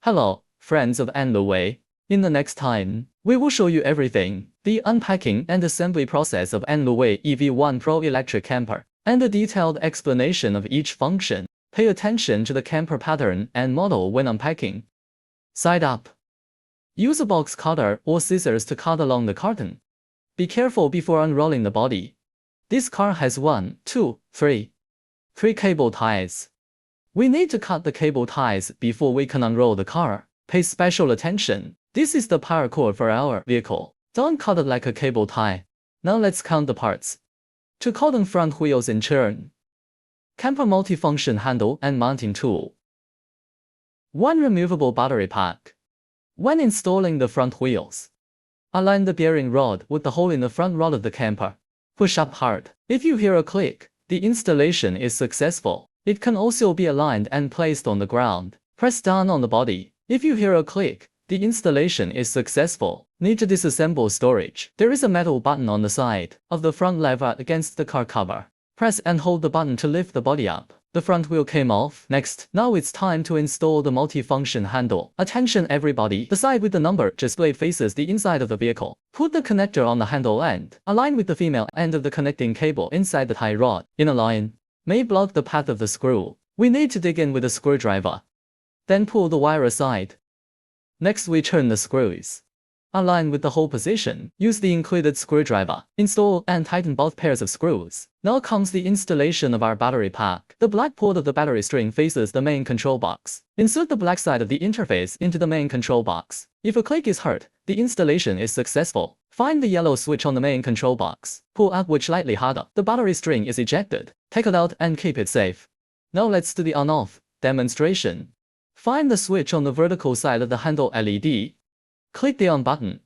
Hello, friends of Way. In the next time, we will show you everything, the unpacking and assembly process of Way EV1 Pro electric camper, and a detailed explanation of each function. Pay attention to the camper pattern and model when unpacking. Side up. Use a box cutter or scissors to cut along the carton. Be careful before unrolling the body. This car has 3 cable ties. We need to cut the cable ties before we can unroll the car. Pay special attention. This is the power cord for our vehicle. Don't cut it like a cable tie. Now let's count the parts. 2 cordon front wheels in turn. Camper multifunction handle and mounting tool. 1 removable battery pack. When installing the front wheels, align the bearing rod with the hole in the front rod of the camper. Push up hard. If you hear a click, the installation is successful. It can also be aligned and placed on the ground. Press down on the body. If you hear a click, the installation is successful. Need to disassemble storage. There is a metal button on the side of the front lever against the car cover. Press and hold the button to lift the body up. The front wheel came off. Next, now it's time to install the multifunction handle. Attention everybody, the side with the number displayed faces the inside of the vehicle. Put the connector on the handle end. Align with the female end of the connecting cable inside the tie rod. In a line, may block the path of the screw. We need to dig in with a screwdriver. Then pull the wire aside. Next we turn the screws. Align with the hole position. Use the included screwdriver. Install and tighten both pairs of screws. Now comes the installation of our battery pack. The black port of the battery string faces the main control box. Insert the black side of the interface into the main control box. If a click is heard, the installation is successful. Find the yellow switch on the main control box. Pull outward slightly harder. The battery string is ejected. Take it out and keep it safe. Now let's do the on-off demonstration. Find the switch on the vertical side of the handle LED. Click the on button.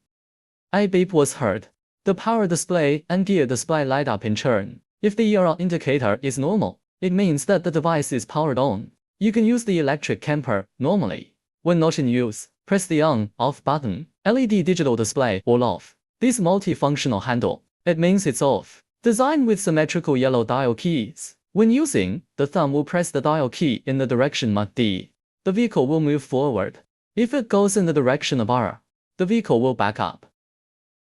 A beep was heard. The power display and gear display light up in turn. If the ERR indicator is normal, it means that the device is powered on. You can use the electric camper normally. When not in use, press the on/off button. LED digital display all off. This multifunctional handle, it means it's off. Designed with symmetrical yellow dial keys. When using, the thumb will press the dial key in the direction marked D. The vehicle will move forward. If it goes in the direction of R, the vehicle will back up.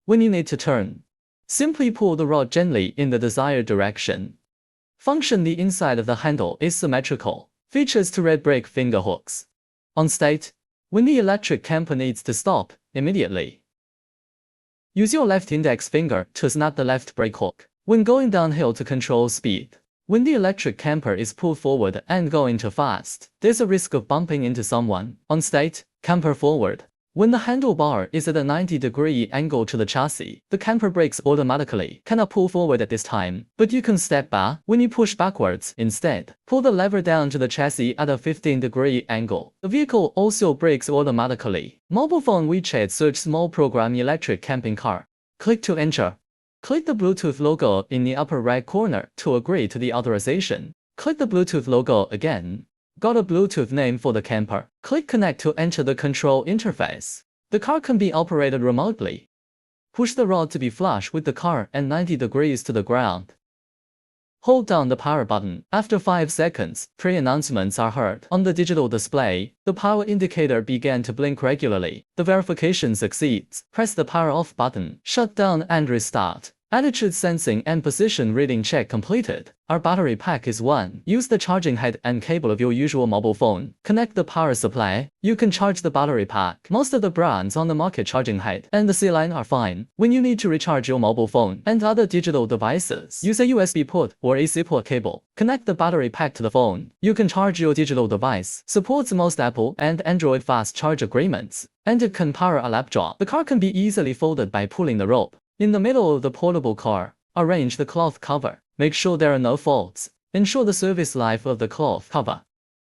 When you need to turn, simply pull the rod gently in the desired direction. Function: the inside of the handle is symmetrical. Features: 2 red brake finger hooks. On state, when the electric camper needs to stop immediately, use your left index finger to snap the left brake hook. When going downhill to control speed. When the electric camper is pulled forward and going too fast, there's a risk of bumping into someone. On state, camper forward. When the handlebar is at a 90-degree angle to the chassis, the camper brakes automatically. Cannot pull forward at this time, but you can step back when you push backwards instead. Pull the lever down to the chassis at a 15-degree angle. The vehicle also brakes automatically. Mobile phone WeChat search small program electric camping car. Click to enter. Click the Bluetooth logo in the upper right corner to agree to the authorization. Click the Bluetooth logo again. Got a Bluetooth name for the camper. Click connect to enter the control interface. The car can be operated remotely. Push the rod to be flush with the car and 90 degrees to the ground. Hold down the power button. After 5 seconds, pre-announcements are heard. On the digital display, the power indicator began to blink regularly. The verification succeeds. Press the power off button. Shut down and restart. Attitude sensing and position reading check completed. Our battery pack is 1. Use the charging head and cable of your usual mobile phone. Connect the power supply. You can charge the battery pack. Most of the brands on the market charging head and the C-line are fine. When you need to recharge your mobile phone and other digital devices, use a USB port or AC port cable. Connect the battery pack to the phone. You can charge your digital device. Supports most Apple and Android fast charge agreements. And it can power a laptop. The car can be easily folded by pulling the rope. In the middle of the portable car, arrange the cloth cover. Make sure there are no faults. Ensure the service life of the cloth cover